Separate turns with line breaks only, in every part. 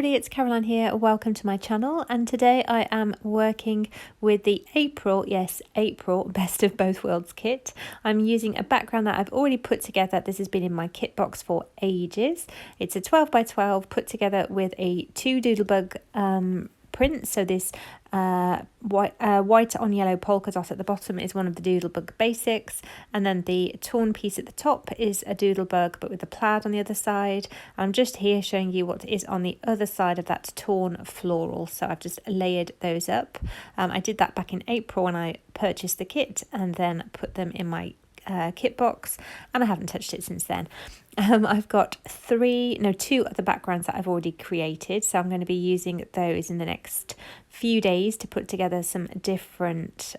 everybody, it's Caroline here. Welcome to my channel, and today I am working with the April Best of Both Worlds kit. I'm using a background that I've already put together. This has been in my kit box for ages. It's a 12 by 12 put together with a 2 Doodlebug print. So this white on yellow polka dot at the bottom is one of the Doodlebug basics, and then the torn piece at the top is a Doodlebug but with the plaid on the other side. I'm just here showing you what is on the other side of that torn floral, so I've just layered those up. I did that back in April when I purchased the kit and then put them in my kit box, and I haven't touched it since then. I've got two other backgrounds that I've already created, so I'm going to be using those in the next few days to put together some different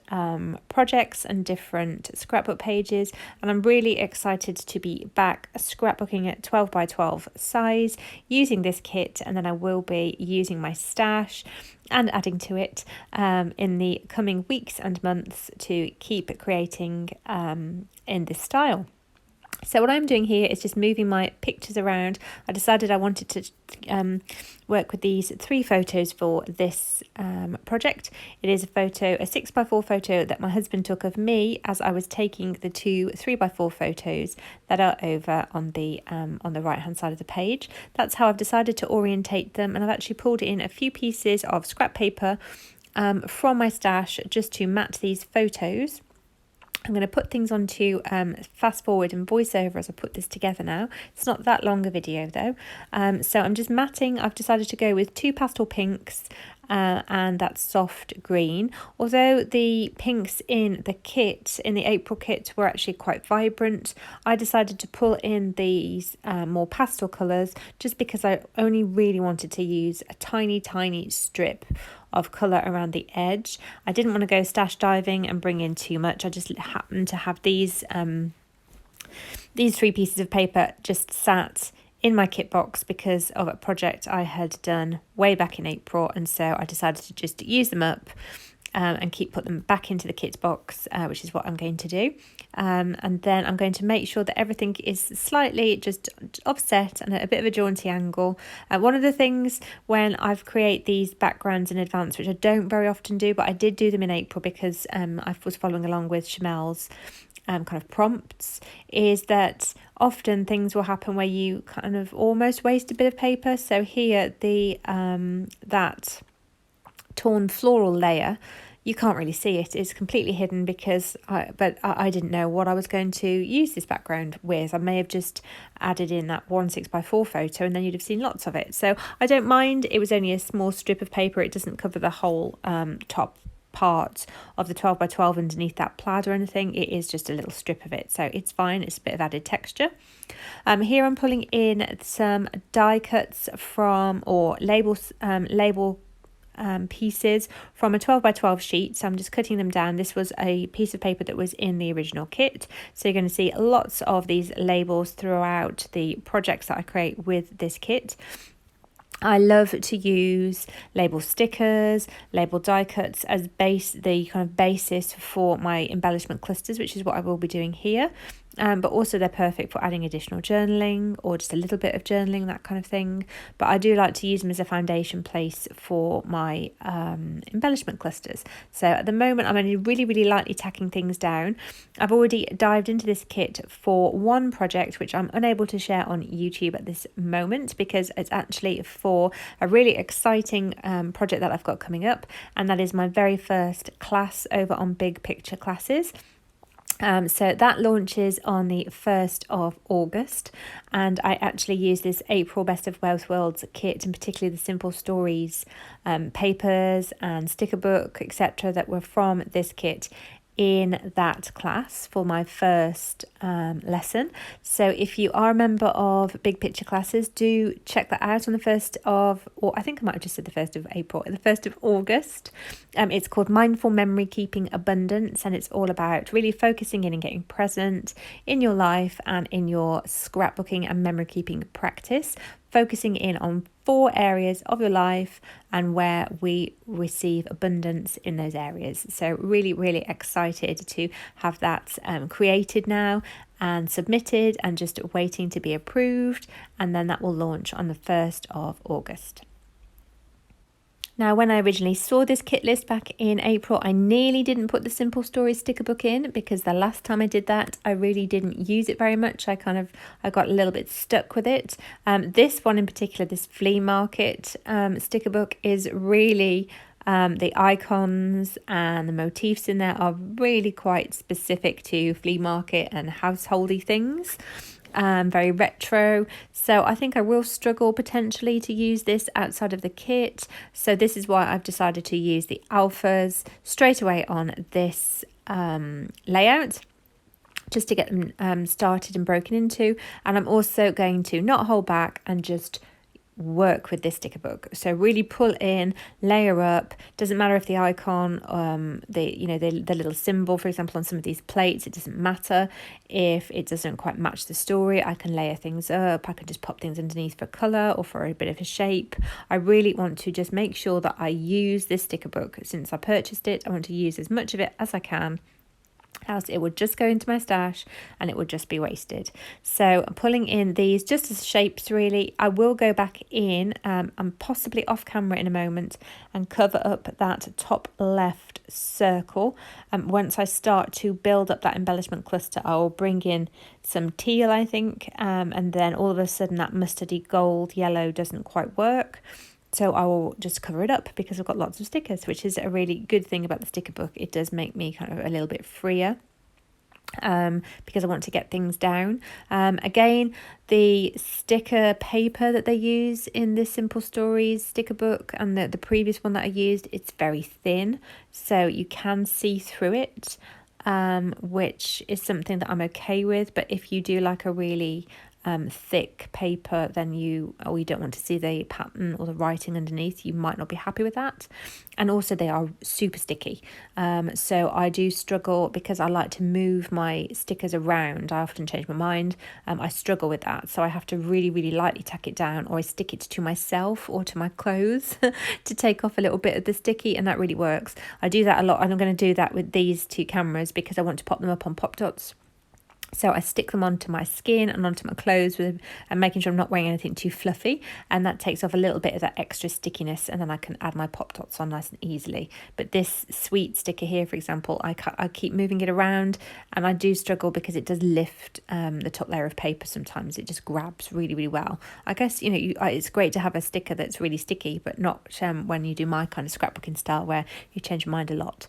projects and different scrapbook pages. And I'm really excited to be back scrapbooking at 12 by 12 size using this kit, and then I will be using my stash and adding to it in the coming weeks and months to keep creating in this style. So what I'm doing here is just moving my pictures around. I decided I wanted to work with these 3 photos for this project. It is a 6x4 photo that my husband took of me as I was taking the 2 3x4 photos that are over on the right hand side of the page. That's how I've decided to orientate them, and I've actually pulled in a few pieces of scrap paper from my stash just to mat these photos. I'm going to put things onto fast forward and voiceover as I put this together now. It's not that long a video though. So I'm just matting. I've decided to go with 2 pastel pinks and that soft green. Although the pinks in the kit, in the April kit, were actually quite vibrant, I decided to pull in these more pastel colours just because I only really wanted to use a tiny strip of colour around the edge. I didn't want to go stash diving and bring in too much. I just happened to have these 3 pieces of paper just sat in my kit box because of a project I had done way back in April, and so I decided to just use them up and put them back into the kit box, which is what I'm going to do. And then I'm going to make sure that everything is slightly just offset and at a bit of a jaunty angle. One of the things when I've created these backgrounds in advance, which I don't very often do, but I did do them in April because I was following along with Chamel's kind of prompts, is that often things will happen where you kind of almost waste a bit of paper. So here the that torn floral layer, you can't really see it. It's completely hidden because I didn't know what I was going to use this background with. I may have just added in that 1 6x4 photo and then you'd have seen lots of it. So I don't mind. It was only a small strip of paper. It doesn't cover the whole top part of the 12 by 12 underneath that plaid or anything. It is just a little strip of it, so it's fine. It's a bit of added texture. Here I'm pulling in some die cuts from, or label pieces from a 12 by 12 sheet, so I'm just cutting them down. This was a piece of paper that was in the original kit, so you're going to see lots of these labels throughout the projects that I create with this kit. I love to use label stickers, label die cuts as the kind of basis for my embellishment clusters, which is what I will be doing here. But also they're perfect for adding additional journaling or just a little bit of journaling, that kind of thing. But I do like to use them as a foundation place for my embellishment clusters. So at the moment I'm only really lightly tacking things down. I've already dived into this kit for one project which I'm unable to share on YouTube at this moment because it's actually for a really exciting project that I've got coming up, and that is my very first class over on Big Picture Classes. So that launches on the 1st of August, and I actually use this April Best of Both Worlds kit, and particularly the Simple Stories papers and sticker book, etc., that were from this kit in that class for my first lesson. So if you are a member of Big Picture Classes, do check that out on the 1st of, or I think I might have just said the 1st of April, the 1st of August. It's called Mindful Memory Keeping Abundance, and it's all about really focusing in and getting present in your life and in your scrapbooking and memory keeping practice, focusing in on 4 areas of your life and where we receive abundance in those areas. So really excited to have that created now and submitted and just waiting to be approved, and then that will launch on the 1st of August. Now, when I originally saw this kit list back in April, I nearly didn't put the Simple Stories sticker book in because the last time I did that, I really didn't use it very much. I got a little bit stuck with it. This one in particular, this flea market sticker book, is really the icons and the motifs in there are really quite specific to flea market and householdy things. Very retro, so I think I will struggle potentially to use this outside of the kit. So this is why I've decided to use the alphas straight away on this layout, just to get them started and broken into. And I'm also going to not hold back and just work with this sticker book. So really pull in, layer up. Doesn't matter if the icon, the little symbol, for example, on some of these plates, it doesn't matter if it doesn't quite match the story. I can layer things up. I can just pop things underneath for color or for a bit of a shape. I really want to just make sure that I use this sticker book. Since I purchased it, I want to use as much of it as I can, else it would just go into my stash and it would just be wasted. So I'm pulling in these just as shapes really. I will go back in and possibly off camera in a moment and cover up that top left circle. Once I start to build up that embellishment cluster, I will bring in some teal, I think, and then all of a sudden that mustardy gold yellow doesn't quite work. So I will just cover it up because I've got lots of stickers, which is a really good thing about the sticker book. It does make me kind of a little bit freer because I want to get things down. Again, the sticker paper that they use in this Simple Stories sticker book and the previous one that I used, it's very thin, so you can see through it, which is something that I'm okay with. But if you do like a really thick paper, then you don't want to see the pattern or the writing underneath, you might not be happy with that. And also they are super sticky, so I do struggle because I like to move my stickers around. I often change my mind. I struggle with that, so I have to really lightly tack it down, or I stick it to myself or to my clothes to take off a little bit of the sticky, and that really works. I do that a lot, and I'm going to do that with these two cameras because I want to pop them up on pop dots. So I stick them onto my skin and onto my clothes and making sure I'm not wearing anything too fluffy, and that takes off a little bit of that extra stickiness, and then I can add my pop dots on nice and easily. But this sweet sticker here, for example, I keep moving it around, and I do struggle because it does lift the top layer of paper sometimes. It just grabs really well. I guess it's great to have a sticker that's really sticky, but not when you do my kind of scrapbooking style where you change your mind a lot.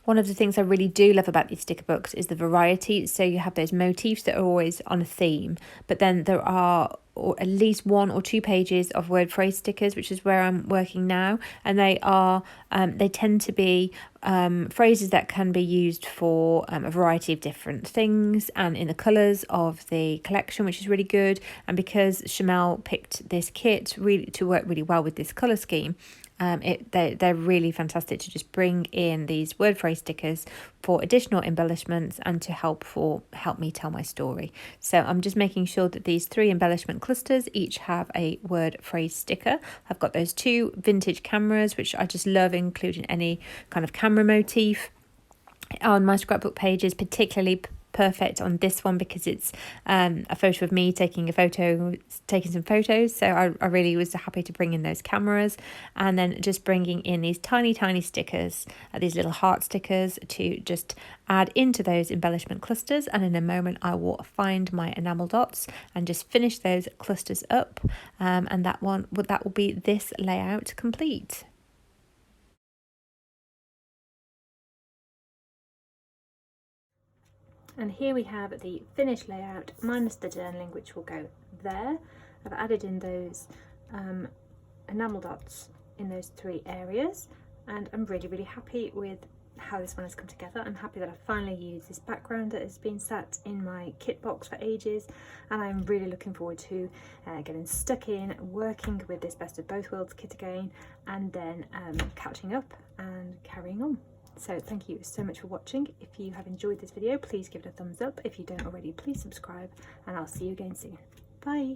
One of the things I really do love about these sticker books is the variety. So you have those motifs that are always on a theme, but then there are at least 1 or 2 pages of word phrase stickers, which is where I'm working now, and they tend to be phrases that can be used for a variety of different things and in the colours of the collection, which is really good. And because Shamel picked this kit really to work really well with this colour scheme, they're really fantastic to just bring in these word phrase stickers for additional embellishments and to help me tell my story. So I'm just making sure that these 3 embellishment clusters each have a word phrase sticker. I've got those 2 vintage cameras, which I just love including any kind of camera motif on my scrapbook pages, particularly perfect on this one because it's a photo of me taking some photos. So I really was happy to bring in those cameras, and then just bringing in these tiny stickers, these little heart stickers, to just add into those embellishment clusters. And in a moment I will find my enamel dots and just finish those clusters up, and that will be this layout complete. And here we have the finished layout minus the journaling, which will go there. I've added in those enamel dots in those 3 areas, and I'm really happy with how this one has come together. I'm happy that I finally used this background that has been sat in my kit box for ages, and I'm really looking forward to getting stuck in, working with this Best of Both Worlds kit again, and then catching up and carrying on. So thank you so much for watching. If you have enjoyed this video, please give it a thumbs up. If you don't already, please subscribe, and I'll see you again soon. Bye.